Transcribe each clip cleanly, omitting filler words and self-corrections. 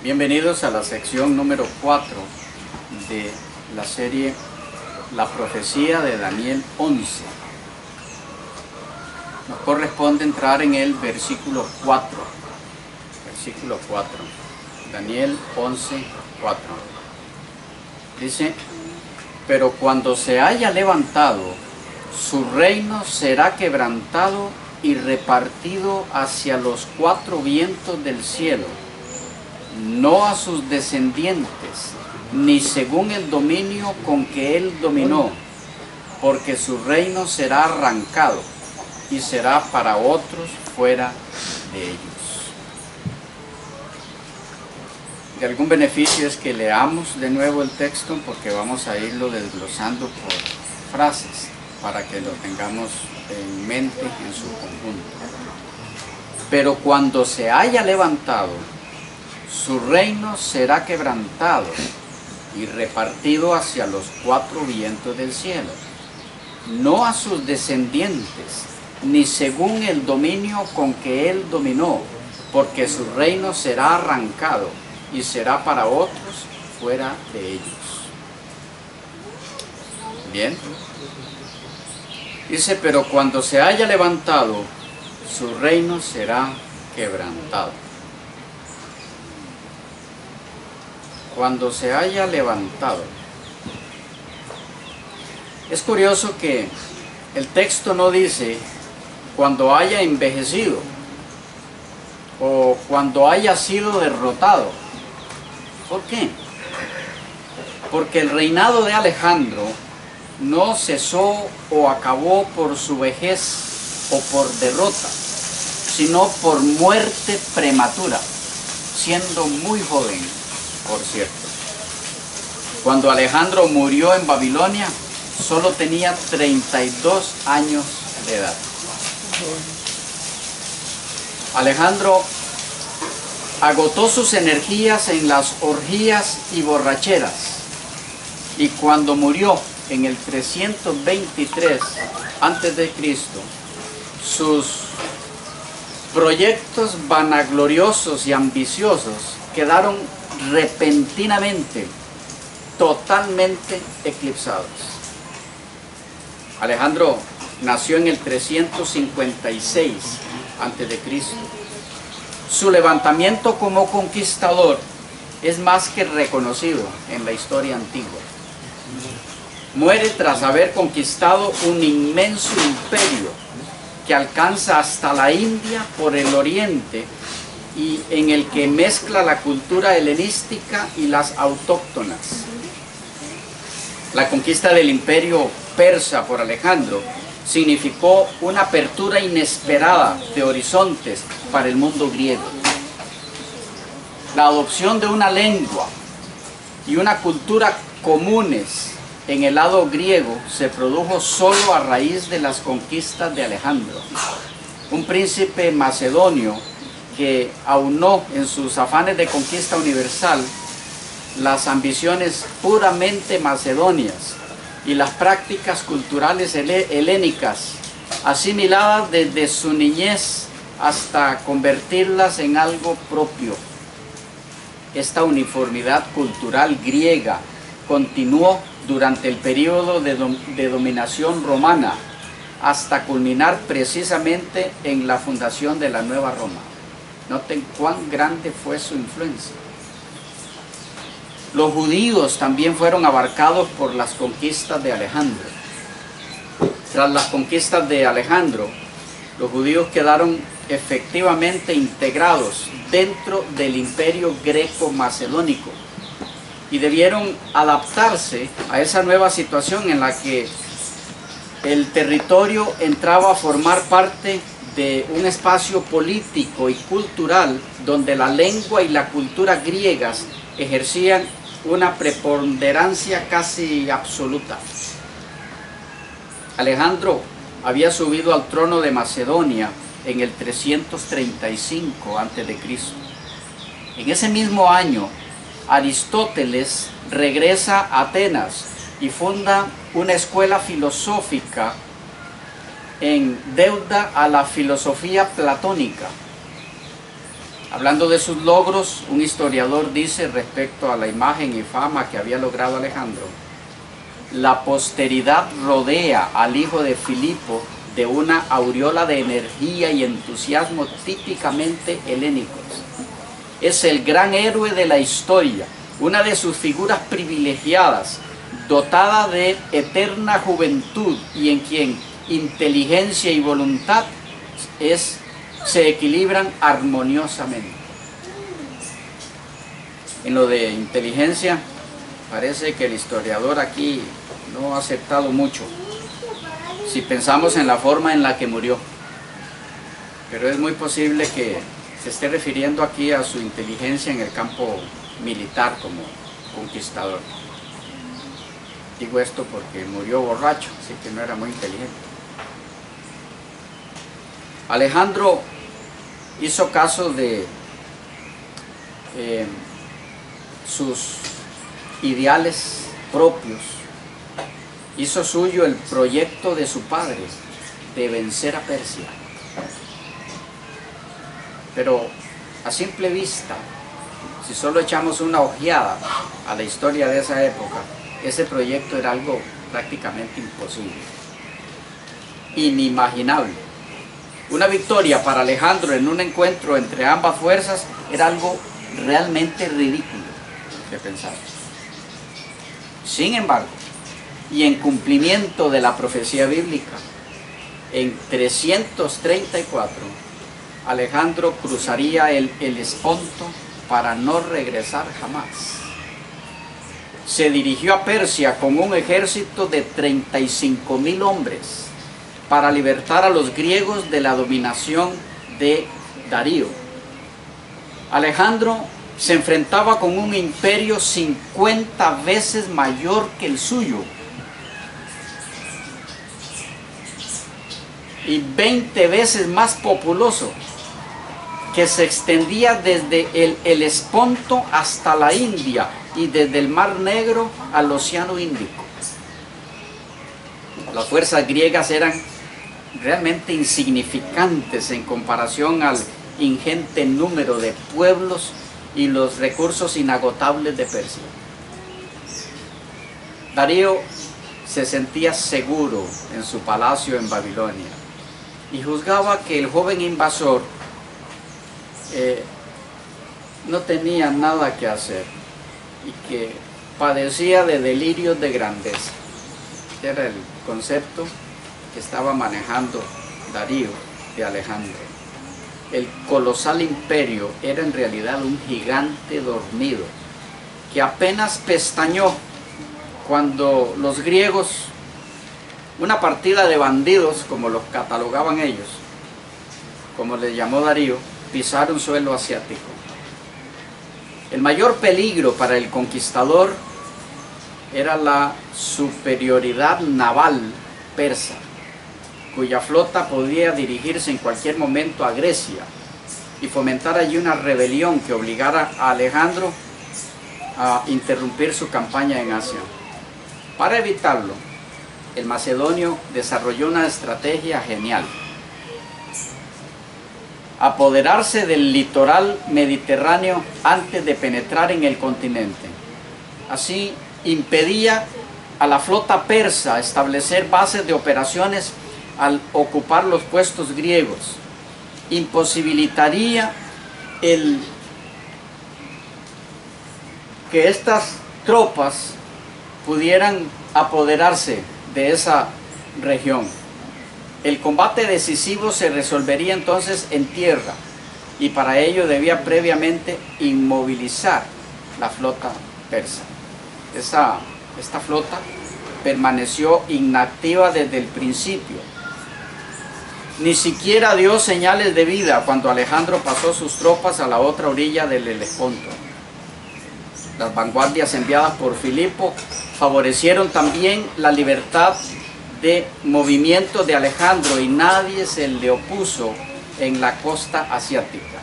Bienvenidos a la sección número 4 de la serie La Profecía de Daniel 11. Nos corresponde entrar en el versículo 4. Versículo 4. Daniel 11, 4. Dice: pero cuando se haya levantado, su reino será quebrantado y repartido hacia los cuatro vientos del cielo, no a sus descendientes, ni según el dominio con que él dominó, porque su reino será arrancado y será para otros fuera de ellos. De algún beneficio es que leamos de nuevo el texto, porque vamos a irlo desglosando por frases para que lo tengamos en mente en su conjunto. Pero cuando se haya levantado, su reino será quebrantado y repartido hacia los cuatro vientos del cielo, no a sus descendientes, ni según el dominio con que él dominó, porque su reino será arrancado y será para otros fuera de ellos. Bien. Dice: pero cuando se haya levantado, su reino será quebrantado. Cuando se haya levantado. Es curioso que el texto no dice cuando haya envejecido o cuando haya sido derrotado. ¿Por qué? Porque el reinado de Alejandro no cesó o acabó por su vejez o por derrota, sino por muerte prematura, siendo muy joven, por cierto. Cuando Alejandro murió en Babilonia, solo tenía 32 años de edad. Alejandro agotó sus energías en las orgías y borracheras, y cuando murió en el 323 a.C., sus proyectos vanagloriosos y ambiciosos quedaron repentinamente, totalmente eclipsados. Alejandro nació en el 356 a.C. Su levantamiento como conquistador es más que reconocido en la historia antigua. Muere tras haber conquistado un inmenso imperio que alcanza hasta la India por el oriente y en el que mezcla la cultura helenística y las autóctonas. La conquista del imperio persa por Alejandro significó una apertura inesperada de horizontes para el mundo griego. La adopción de una lengua y una cultura comunes en el lado griego se produjo solo a raíz de las conquistas de Alejandro, un príncipe macedonio que aunó en sus afanes de conquista universal las ambiciones puramente macedonias y las prácticas culturales helénicas, asimiladas desde su niñez hasta convertirlas en algo propio. Esta uniformidad cultural griega continuó durante el periodo de dominación romana, hasta culminar precisamente en la fundación de la Nueva Roma. Noten cuán grande fue su influencia. Los judíos también fueron abarcados por las conquistas de Alejandro. Tras las conquistas de Alejandro, los judíos quedaron efectivamente integrados dentro del imperio greco-macedónico y debieron adaptarse a esa nueva situación en la que el territorio entraba a formar parte de un espacio político y cultural donde la lengua y la cultura griegas ejercían una preponderancia casi absoluta. Alejandro había subido al trono de Macedonia en el 335 a.C. En ese mismo año, Aristóteles regresa a Atenas y funda una escuela filosófica en deuda a la filosofía platónica. Hablando de sus logros, un historiador dice respecto a la imagen y fama que había logrado Alejandro: la posteridad rodea al hijo de Filipo de una aureola de energía y entusiasmo típicamente helénicos. Es el gran héroe de la historia, una de sus figuras privilegiadas, dotada de eterna juventud y en quien inteligencia y voluntad se equilibran armoniosamente. En lo de inteligencia, parece que el historiador aquí no ha aceptado mucho, si pensamos en la forma en la que murió. Pero es muy posible que se esté refiriendo aquí a su inteligencia en el campo militar como conquistador. Digo esto porque murió borracho, así que no era muy inteligente. Alejandro hizo caso de sus ideales propios, hizo suyo el proyecto de su padre de vencer a Persia. Pero a simple vista, si solo echamos una ojeada a la historia de esa época, ese proyecto era algo prácticamente imposible, inimaginable. Una victoria para Alejandro en un encuentro entre ambas fuerzas era algo realmente ridículo de pensar. Sin embargo, y en cumplimiento de la profecía bíblica, en 334, Alejandro cruzaría el Helesponto para no regresar jamás. Se dirigió a Persia con un ejército de 35.000 hombres para libertar a los griegos de la dominación de Darío. Alejandro se enfrentaba con un imperio 50 veces mayor que el suyo y 20 veces más populoso, que se extendía desde el Helesponto hasta la India y desde el Mar Negro al Océano Índico. Las fuerzas griegas eran realmente insignificantes en comparación al ingente número de pueblos y los recursos inagotables de Persia. Darío se sentía seguro en su palacio en Babilonia y juzgaba que el joven invasor no tenía nada que hacer y que padecía de delirios de grandeza. Era el concepto que estaba manejando Darío de Alejandro. El colosal imperio era en realidad un gigante dormido que apenas pestañeó cuando los griegos, una partida de bandidos, como los catalogaban ellos, como les llamó Darío, pisaron suelo asiático. El mayor peligro para el conquistador era la superioridad naval persa, cuya flota podía dirigirse en cualquier momento a Grecia y fomentar allí una rebelión que obligara a Alejandro a interrumpir su campaña en Asia. Para evitarlo, el macedonio desarrolló una estrategia genial: apoderarse del litoral mediterráneo antes de penetrar en el continente. Así impedía a la flota persa establecer bases de operaciones al ocupar los puestos griegos. Imposibilitaría que estas tropas pudieran apoderarse de esa región. El combate decisivo se resolvería entonces en tierra y para ello debía previamente inmovilizar la flota persa. Esta flota permaneció inactiva desde el principio. Ni siquiera dio señales de vida cuando Alejandro pasó sus tropas a la otra orilla del Helesponto. Las vanguardias enviadas por Filipo favorecieron también la libertad de movimiento de Alejandro y nadie se le opuso en la costa asiática.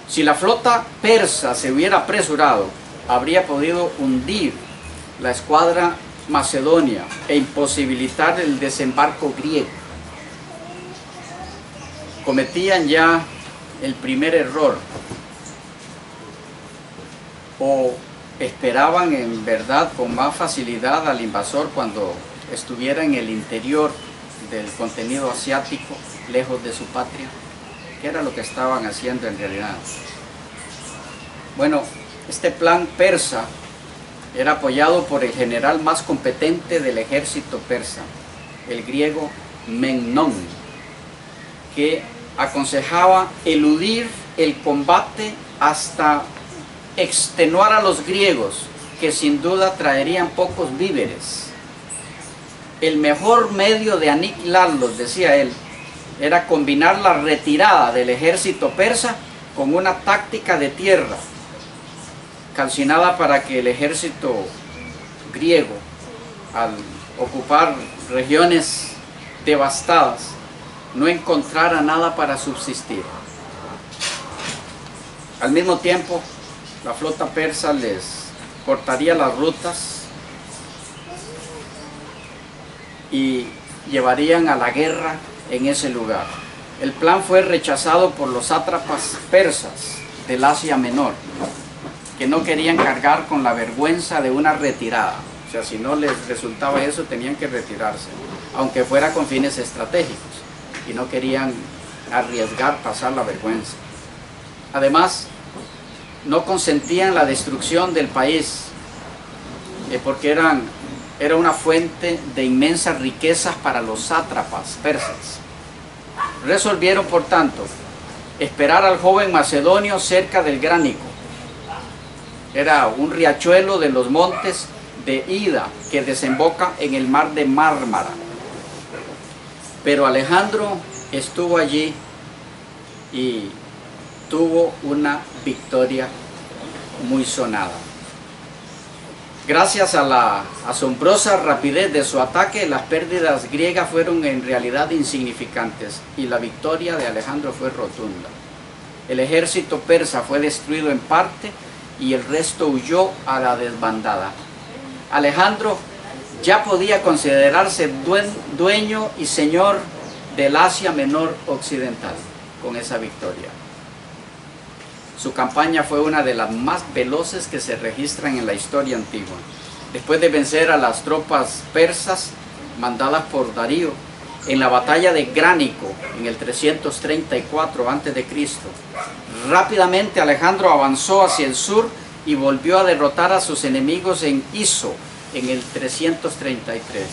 Si la flota persa se hubiera apresurado, habría podido hundir la escuadra macedonia e imposibilitar el desembarco griego. Cometían ya el primer error, o esperaban en verdad con más facilidad al invasor cuando estuviera en el interior del contenido asiático, lejos de su patria? ¿Qué era lo que estaban haciendo en realidad? Bueno, este plan persa era apoyado por el general más competente del ejército persa, el griego Memnón, que aconsejaba eludir el combate hasta extenuar a los griegos, que sin duda traerían pocos víveres. El mejor medio de aniquilarlos, decía él, era combinar la retirada del ejército persa con una táctica de tierra, calcinada para que el ejército griego, al ocupar regiones devastadas, no encontrara nada para subsistir. Al mismo tiempo, la flota persa les cortaría las rutas y llevarían a la guerra en ese lugar. El plan fue rechazado por los sátrapas persas del Asia Menor, que no querían cargar con la vergüenza de una retirada. O sea, si no les resultaba eso, tenían que retirarse, aunque fuera con fines estratégicos, y no querían arriesgar pasar la vergüenza. Además, no consentían la destrucción del país, porque era una fuente de inmensas riquezas para los sátrapas persas. Resolvieron, por tanto, esperar al joven macedonio cerca del Gránico. Era un riachuelo de los montes de Ida que desemboca en el mar de Mármara. Pero Alejandro estuvo allí y tuvo una victoria muy sonada. Gracias a la asombrosa rapidez de su ataque, las pérdidas griegas fueron en realidad insignificantes y la victoria de Alejandro fue rotunda. El ejército persa fue destruido en parte y el resto huyó a la desbandada. Alejandro ya podía considerarse dueño y señor del Asia Menor occidental con esa victoria. Su campaña fue una de las más veloces que se registran en la historia antigua. Después de vencer a las tropas persas mandadas por Darío en la batalla de Gránico en el 334 a.C., rápidamente Alejandro avanzó hacia el sur y volvió a derrotar a sus enemigos en Iso en el 333.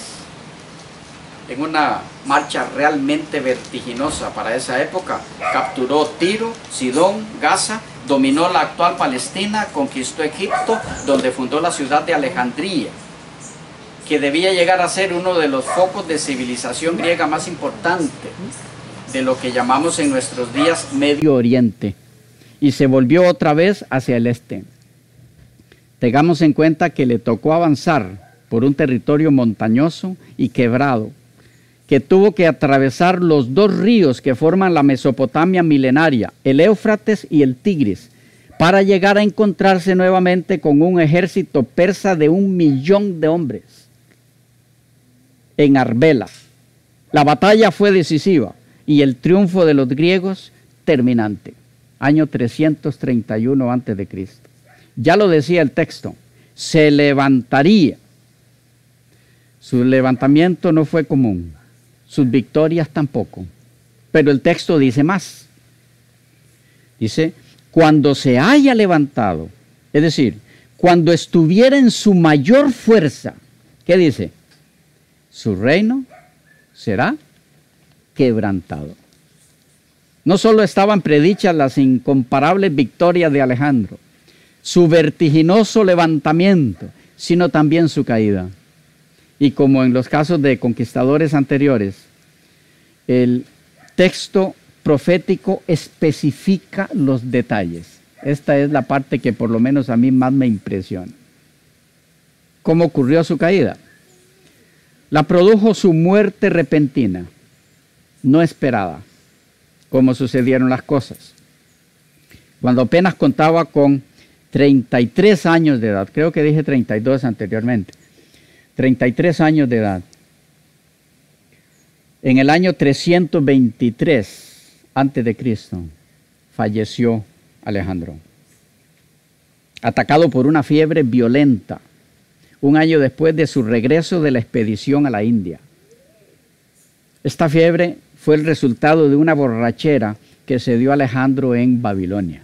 En una marcha realmente vertiginosa para esa época, capturó Tiro, Sidón, Gaza, dominó la actual Palestina, conquistó Egipto, donde fundó la ciudad de Alejandría, que debía llegar a ser uno de los focos de civilización griega más importante de lo que llamamos en nuestros días Medio Oriente, y se volvió otra vez hacia el este. Tengamos en cuenta que le tocó avanzar por un territorio montañoso y quebrado, que tuvo que atravesar los dos ríos que forman la Mesopotamia milenaria, el Éufrates y el Tigris, para llegar a encontrarse nuevamente con un ejército persa de 1 millón de hombres en Arbela. La batalla fue decisiva y el triunfo de los griegos terminante. Año 331 a.C. Ya lo decía el texto, se levantaría. Su levantamiento no fue común, sus victorias tampoco, pero el texto dice más. Dice, cuando se haya levantado, es decir, cuando estuviera en su mayor fuerza, ¿qué dice? Su reino será quebrantado. No solo estaban predichas las incomparables victorias de Alejandro, su vertiginoso levantamiento, sino también su caída. Y como en los casos de conquistadores anteriores, el texto profético especifica los detalles. Esta es la parte que por lo menos a mí más me impresiona. ¿Cómo ocurrió su caída? La produjo su muerte repentina, no esperada, como sucedieron las cosas. Cuando apenas contaba con 33 años de edad, creo que dije 32 anteriormente, 33 años de edad. En el año 323 a.C., falleció Alejandro, atacado por una fiebre violenta, un año después de su regreso de la expedición a la India. Esta fiebre fue el resultado de una borrachera que se dio a Alejandro en Babilonia.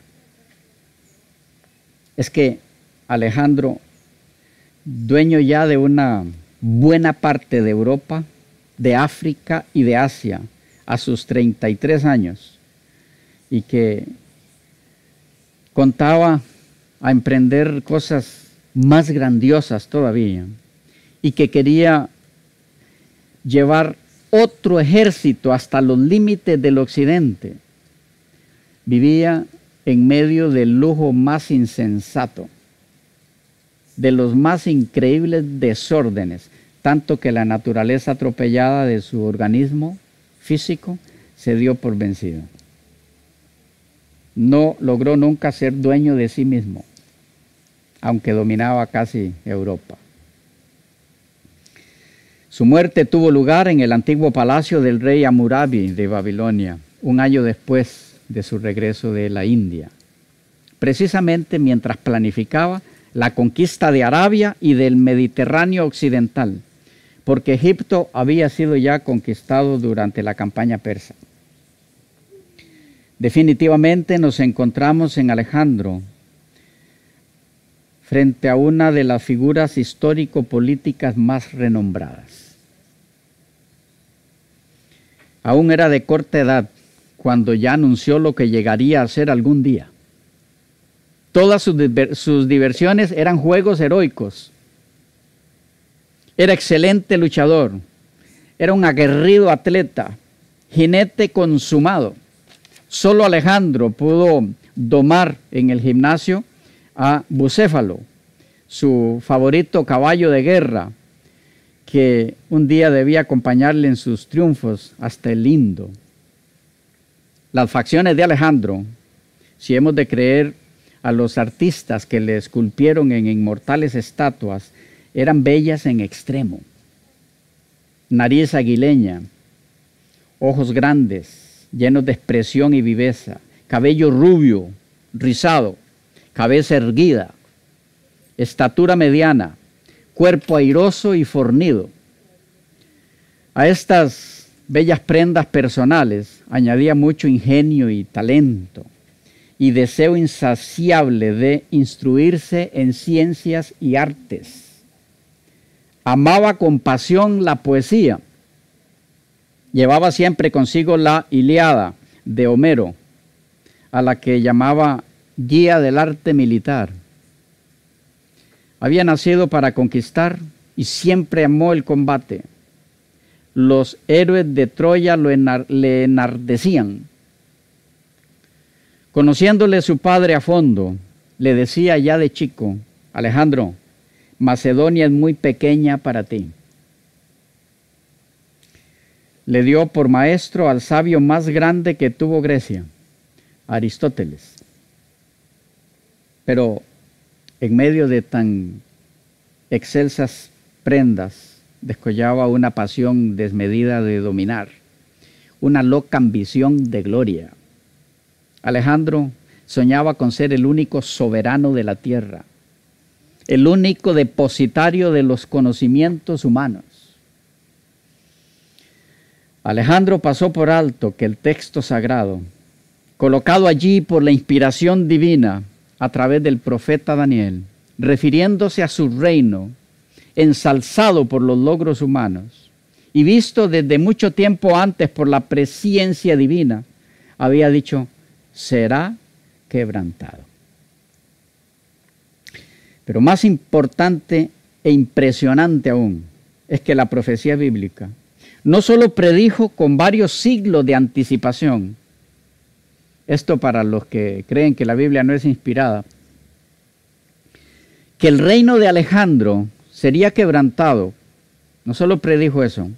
Es que Alejandro, dueño ya de una buena parte de Europa, de África y de Asia, a sus 33 años, y que contaba a emprender cosas más grandiosas todavía, y que quería llevar otro ejército hasta los límites del occidente, vivía en medio del lujo más insensato, de los más increíbles desórdenes, tanto que la naturaleza atropellada de su organismo físico se dio por vencido. No logró nunca ser dueño de sí mismo, aunque dominaba casi Europa. Su muerte tuvo lugar en el antiguo palacio del rey Hammurabi de Babilonia, un año después de su regreso de la India, precisamente mientras planificaba la conquista de Arabia y del Mediterráneo occidental, porque Egipto había sido ya conquistado durante la campaña persa. Definitivamente nos encontramos en Alejandro frente a una de las figuras histórico-políticas más renombradas. Aún era de corta edad cuando ya anunció lo que llegaría a ser algún día. Todas sus diversiones eran juegos heroicos. Era excelente luchador, era un aguerrido atleta, jinete consumado. Solo Alejandro pudo domar en el gimnasio a Bucéfalo, su favorito caballo de guerra, que un día debía acompañarle en sus triunfos hasta el Indo. Las facciones de Alejandro, si hemos de creer a los artistas que le esculpieron en inmortales estatuas, eran bellas en extremo. Nariz aguileña, ojos grandes, llenos de expresión y viveza, cabello rubio, rizado, cabeza erguida, estatura mediana, cuerpo airoso y fornido. A estas bellas prendas personales añadía mucho ingenio y talento, y deseo insaciable de instruirse en ciencias y artes. Amaba con pasión la poesía. Llevaba siempre consigo la Ilíada de Homero, a la que llamaba guía del arte militar. Había nacido para conquistar y siempre amó el combate. Los héroes de Troya le enardecían. Conociéndole su padre a fondo, le decía ya de chico: Alejandro, Macedonia es muy pequeña para ti. Le dio por maestro al sabio más grande que tuvo Grecia, Aristóteles. Pero en medio de tan excelsas prendas, descollaba una pasión desmedida de dominar, una loca ambición de gloria. Alejandro soñaba con ser el único soberano de la tierra, el único depositario de los conocimientos humanos. Alejandro pasó por alto que el texto sagrado, colocado allí por la inspiración divina a través del profeta Daniel, refiriéndose a su reino, ensalzado por los logros humanos y visto desde mucho tiempo antes por la presciencia divina, había dicho: será quebrantado. Pero más importante e impresionante aún es que la profecía bíblica no solo predijo con varios siglos de anticipación, esto para los que creen que la Biblia no es inspirada, que el reino de Alejandro sería quebrantado. No solo predijo eso,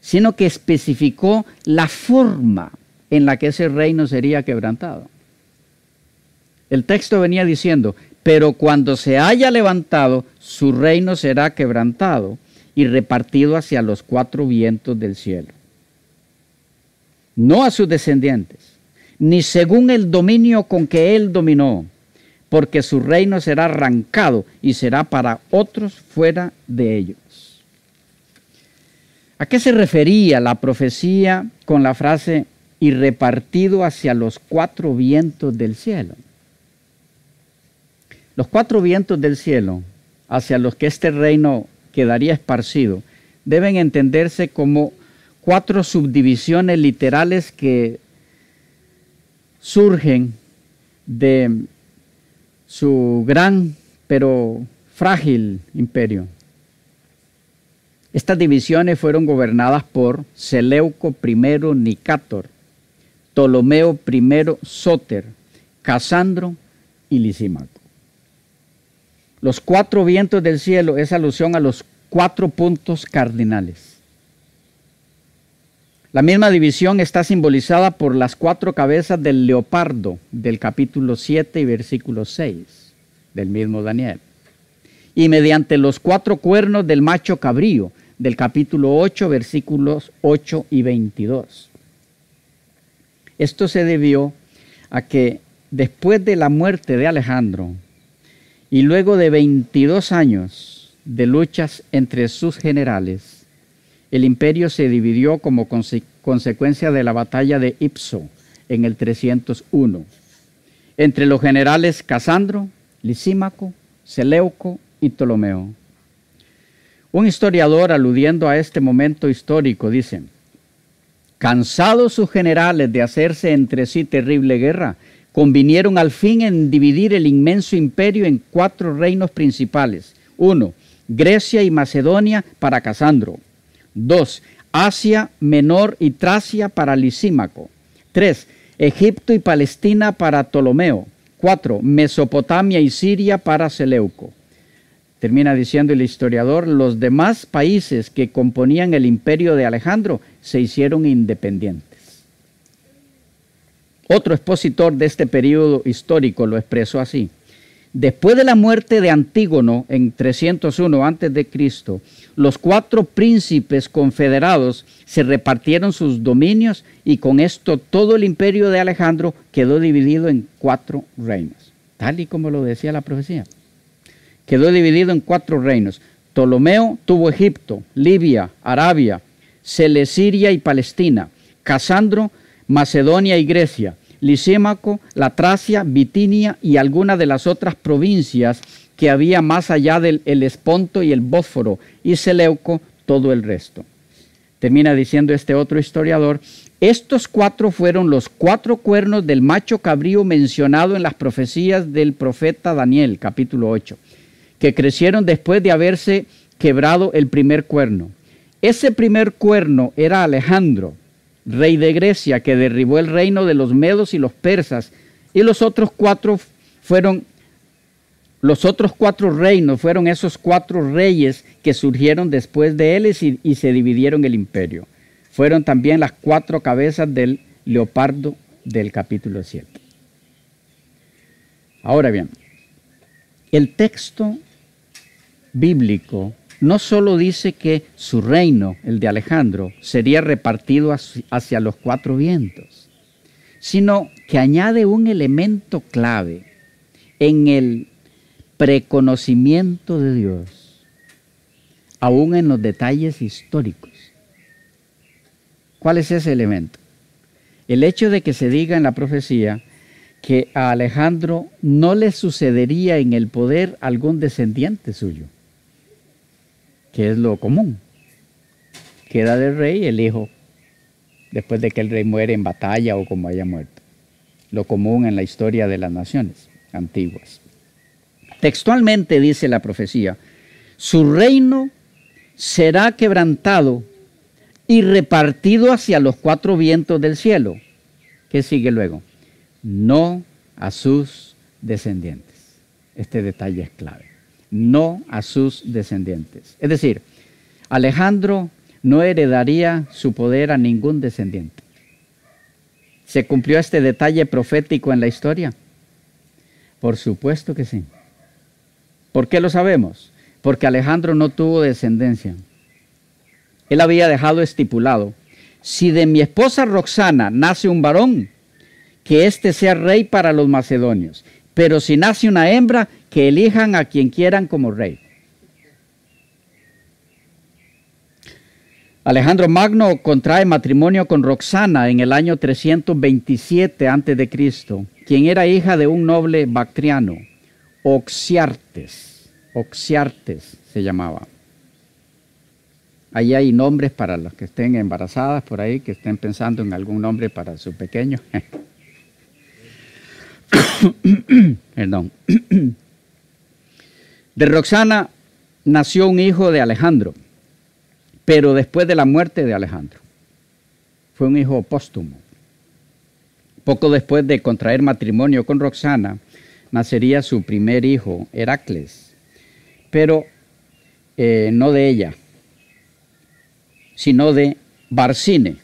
sino que especificó la forma en la que ese reino sería quebrantado. El texto venía diciendo: pero cuando se haya levantado, su reino será quebrantado y repartido hacia los cuatro vientos del cielo. No a sus descendientes, ni según el dominio con que él dominó, porque su reino será arrancado y será para otros fuera de ellos. ¿A qué se refería la profecía con la frase y repartido hacia los cuatro vientos del cielo? Los cuatro vientos del cielo, hacia los que este reino quedaría esparcido, deben entenderse como cuatro subdivisiones literales que surgen de su gran pero frágil imperio. Estas divisiones fueron gobernadas por Seleuco I Nicátor, Ptolomeo I Sóter, Casandro y Lisímaco. Los cuatro vientos del cielo es alusión a los cuatro puntos cardinales. La misma división está simbolizada por las cuatro cabezas del leopardo del capítulo 7 y versículo 6 del mismo Daniel. Y mediante los cuatro cuernos del macho cabrío del capítulo 8 versículos 8 y 22. Esto se debió a que después de la muerte de Alejandro y luego de 22 años de luchas entre sus generales, el imperio se dividió como consecuencia de la batalla de Ipso en el 301, entre los generales Casandro, Lisímaco, Seleuco y Ptolomeo. Un historiador, aludiendo a este momento histórico, dice: cansados sus generales de hacerse entre sí terrible guerra, convinieron al fin en dividir el inmenso imperio en cuatro reinos principales. 1. Grecia y Macedonia para Casandro. 2. Asia Menor y Tracia para Lisímaco. 3. Egipto y Palestina para Ptolomeo. 4. Mesopotamia y Siria para Seleuco. Termina diciendo el historiador: los demás países que componían el imperio de Alejandro se hicieron independientes. Otro expositor de este periodo histórico lo expresó así: después de la muerte de Antígono en 301 a.C., los cuatro príncipes confederados se repartieron sus dominios y con esto todo el imperio de Alejandro quedó dividido en cuatro reinos, tal y como lo decía la profecía. Quedó dividido en cuatro reinos. Ptolomeo tuvo Egipto, Libia, Arabia, Celesiria y Palestina. Casandro, Macedonia y Grecia. Lisímaco, la Tracia, Bitinia y algunas de las otras provincias que había más allá del Helesponto y el Bósforo, y Seleuco, todo el resto. Termina diciendo este otro historiador: estos cuatro fueron los cuatro cuernos del macho cabrío mencionado en las profecías del profeta Daniel, capítulo 8, que crecieron después de haberse quebrado el primer cuerno. Ese primer cuerno era Alejandro, rey de Grecia, que derribó el reino de los medos y los persas, y los otros cuatro reinos fueron esos cuatro reyes que surgieron después de él y se dividieron el imperio. Fueron también las cuatro cabezas del leopardo del capítulo 7. Ahora bien, el texto bíblico no solo dice que su reino, el de Alejandro, sería repartido hacia los cuatro vientos, sino que añade un elemento clave en el preconocimiento de Dios, aún en los detalles históricos. ¿Cuál es ese elemento? El hecho de que se diga en la profecía que a Alejandro no le sucedería en el poder algún descendiente suyo, que es lo común. Queda del rey el hijo, después de que el rey muere en batalla o como haya muerto. Lo común en la historia de las naciones antiguas. Textualmente dice la profecía: su reino será quebrantado y repartido hacia los cuatro vientos del cielo. ¿Qué sigue luego? No a sus descendientes. Este detalle es clave. No a sus descendientes. Es decir, Alejandro no heredaría su poder a ningún descendiente. ¿Se cumplió este detalle profético en la historia? Por supuesto que sí. ¿Por qué lo sabemos? Porque Alejandro no tuvo descendencia. Él había dejado estipulado: si de mi esposa Roxana nace un varón, que éste sea rey para los macedonios. Pero si nace una hembra, que elijan a quien quieran como rey. Alejandro Magno contrae matrimonio con Roxana en el año 327 a.C., quien era hija de un noble bactriano, Oxiartes se llamaba. Ahí hay nombres para los que estén embarazadas por ahí, que estén pensando en algún nombre para su pequeño. Perdón. De Roxana nació un hijo de Alejandro, pero después de la muerte de Alejandro. Fue un hijo póstumo. Poco después de contraer matrimonio con Roxana, nacería su primer hijo, Heracles, pero no de ella, sino de Barcine,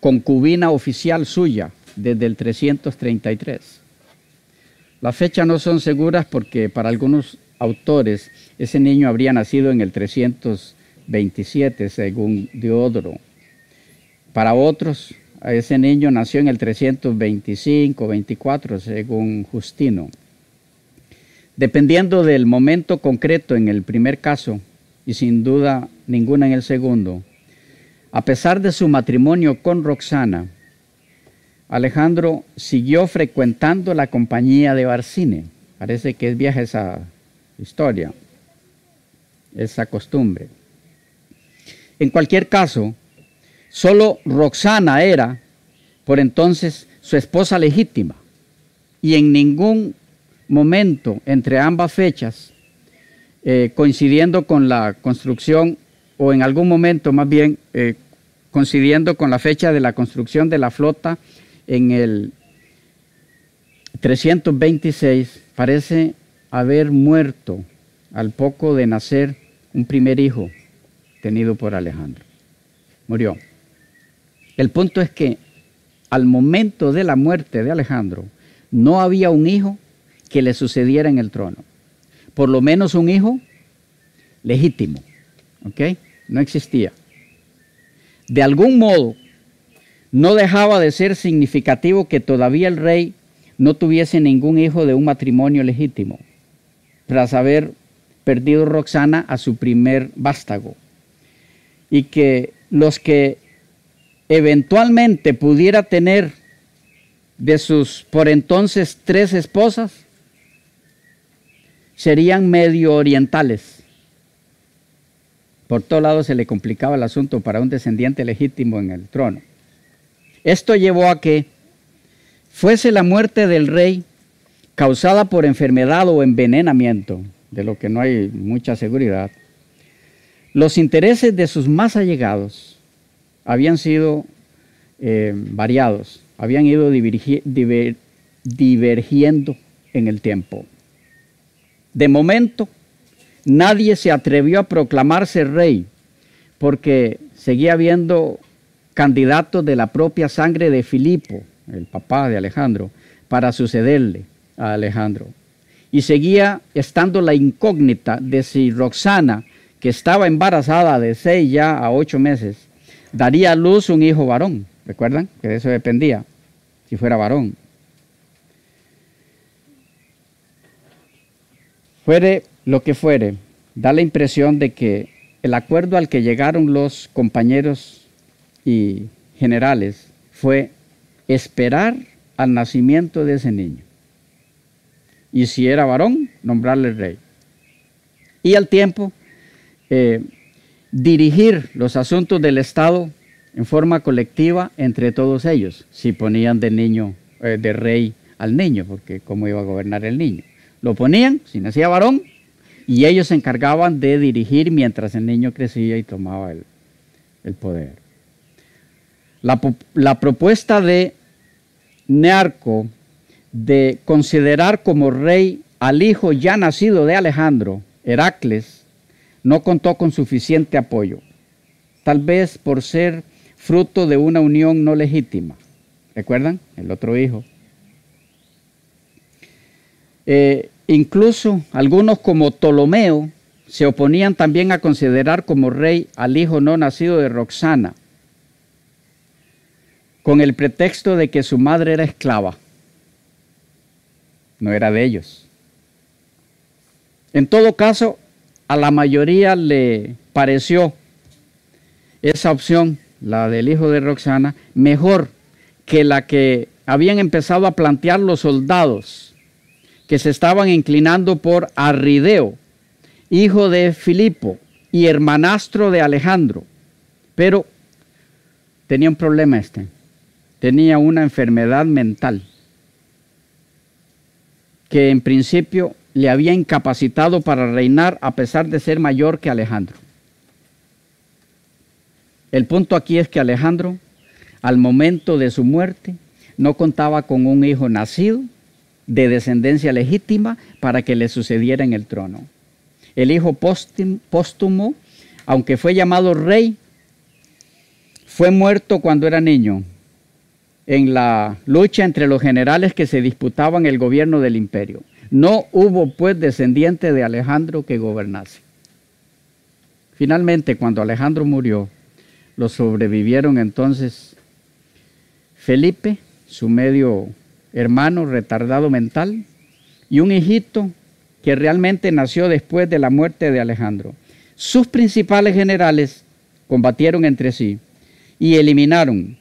concubina oficial suya desde el 333. Las fechas no son seguras porque para algunos autores ese niño habría nacido en el 327 según Diodoro. Para otros, ese niño nació en el 325-24 según Justino. Dependiendo del momento concreto en el primer caso y sin duda ninguna en el segundo, a pesar de su matrimonio con Roxana, Alejandro siguió frecuentando la compañía de Barcine. Parece que es vieja esa historia, esa costumbre. En cualquier caso, solo Roxana era, por entonces, su esposa legítima, y en ningún momento entre ambas fechas, coincidiendo con la construcción, o en algún momento más bien, coincidiendo con la fecha de la construcción de la flota en el 326, parece haber muerto al poco de nacer un primer hijo tenido por Alejandro. Murió. El punto es que al momento de la muerte de Alejandro no había un hijo que le sucediera en el trono. Por lo menos un hijo legítimo. ¿Ok? No existía. De algún modo, no dejaba de ser significativo que todavía el rey no tuviese ningún hijo de un matrimonio legítimo, tras haber perdido Roxana a su primer vástago, y que los que eventualmente pudiera tener de sus por entonces 3 esposas serían medio orientales. Por todos lados se le complicaba el asunto para un descendiente legítimo en el trono. Esto llevó a que fuese la muerte del rey causada por enfermedad o envenenamiento, de lo que no hay mucha seguridad. Los intereses de sus más allegados habían sido variados, habían ido divergiendo en el tiempo. De momento, nadie se atrevió a proclamarse rey porque seguía habiendo candidatos de la propia sangre de Filipo, el papá de Alejandro, para sucederle a Alejandro. Y seguía estando la incógnita de si Roxana, que estaba embarazada de 6 ya a 8 meses, daría a luz un hijo varón. ¿Recuerdan? Que de eso dependía, si fuera varón. Fuere lo que fuere, da la impresión de que el acuerdo al que llegaron los compañeros y generales fue esperar al nacimiento de ese niño. Y si era varón, nombrarle rey. Y al tiempo, dirigir los asuntos del Estado en forma colectiva entre todos ellos, si ponían de rey al niño, porque cómo iba a gobernar el niño. Lo ponían, si nacía varón, y ellos se encargaban de dirigir mientras el niño crecía y tomaba el poder. La propuesta de Nearco de considerar como rey al hijo ya nacido de Alejandro, Heracles, no contó con suficiente apoyo, tal vez por ser fruto de una unión no legítima. ¿Recuerdan? El otro hijo. Incluso algunos como Ptolomeo se oponían también a considerar como rey al hijo no nacido de Roxana, con el pretexto de que su madre era esclava. no era de ellos. En todo caso, a la mayoría le pareció esa opción, la del hijo de Roxana, mejor que la que habían empezado a plantear los soldados que se estaban inclinando por Arrideo, hijo de Filipo y hermanastro de Alejandro. Pero tenía un problema tenía una enfermedad mental que en principio le había incapacitado para reinar a pesar de ser mayor que Alejandro. El punto aquí es que Alejandro, al momento de su muerte, no contaba con un hijo nacido de descendencia legítima para que le sucediera en el trono. El hijo póstumo, aunque fue llamado rey, fue muerto cuando era niño en la lucha entre los generales que se disputaban el gobierno del imperio. No hubo pues descendiente de Alejandro que gobernase. Finalmente, cuando Alejandro murió, lo sobrevivieron entonces Felipe, su medio hermano retardado mental, y un hijito que realmente nació después de la muerte de Alejandro. Sus principales generales combatieron entre sí y eliminaron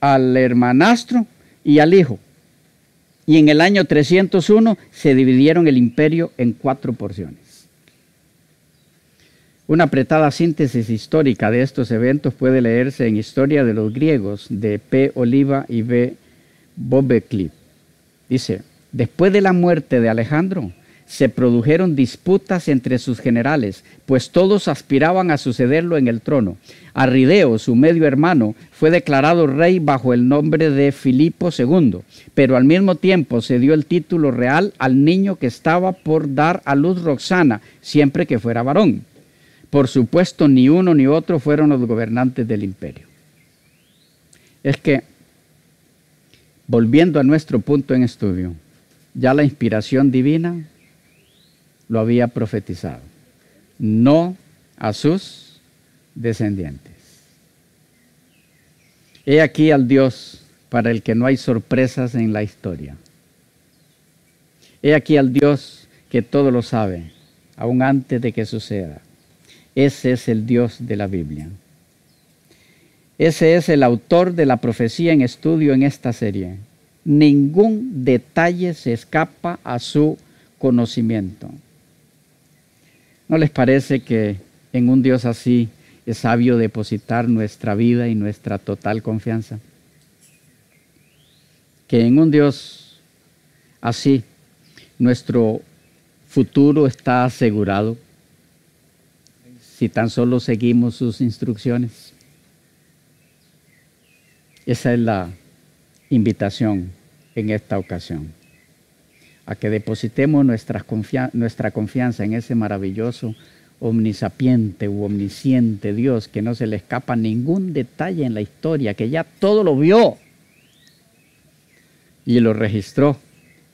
al hermanastro y al hijo. Y en el año 301 se dividieron el imperio en 4 porciones. Una apretada síntesis histórica de estos eventos puede leerse en Historia de los Griegos de P. Oliva y B. Bobekli. Dice, después de la muerte de Alejandro, se produjeron disputas entre sus generales, pues todos aspiraban a sucederlo en el trono. Arrideo, su medio hermano, fue declarado rey bajo el nombre de Filipo II, pero al mismo tiempo se dio el título real al niño que estaba por dar a luz Roxana, siempre que fuera varón. Por supuesto, ni uno ni otro fueron los gobernantes del imperio. Es que, volviendo a nuestro punto en estudio, ya la inspiración divina lo había profetizado, no a sus descendientes. He aquí al Dios para el que no hay sorpresas en la historia. He aquí al Dios que todo lo sabe, aún antes de que suceda. Ese es el Dios de la Biblia. Ese es el autor de la profecía en estudio en esta serie. Ningún detalle se escapa a su conocimiento. ¿No les parece que en un Dios así es sabio depositar nuestra vida y nuestra total confianza? Que en un Dios así nuestro futuro está asegurado si tan solo seguimos sus instrucciones. Esa es la invitación en esta ocasión, a que depositemos nuestra confianza en ese maravilloso, omnisapiente u omnisciente Dios, que no se le escapa ningún detalle en la historia, que ya todo lo vio y lo registró,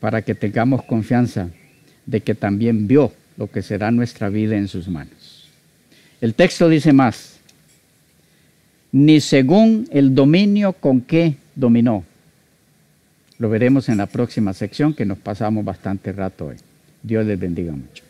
para que tengamos confianza de que también vio lo que será nuestra vida en sus manos. El texto dice más, ni según el dominio con que dominó. Lo veremos en la próxima sección, que nos pasamos bastante rato hoy. Dios les bendiga mucho.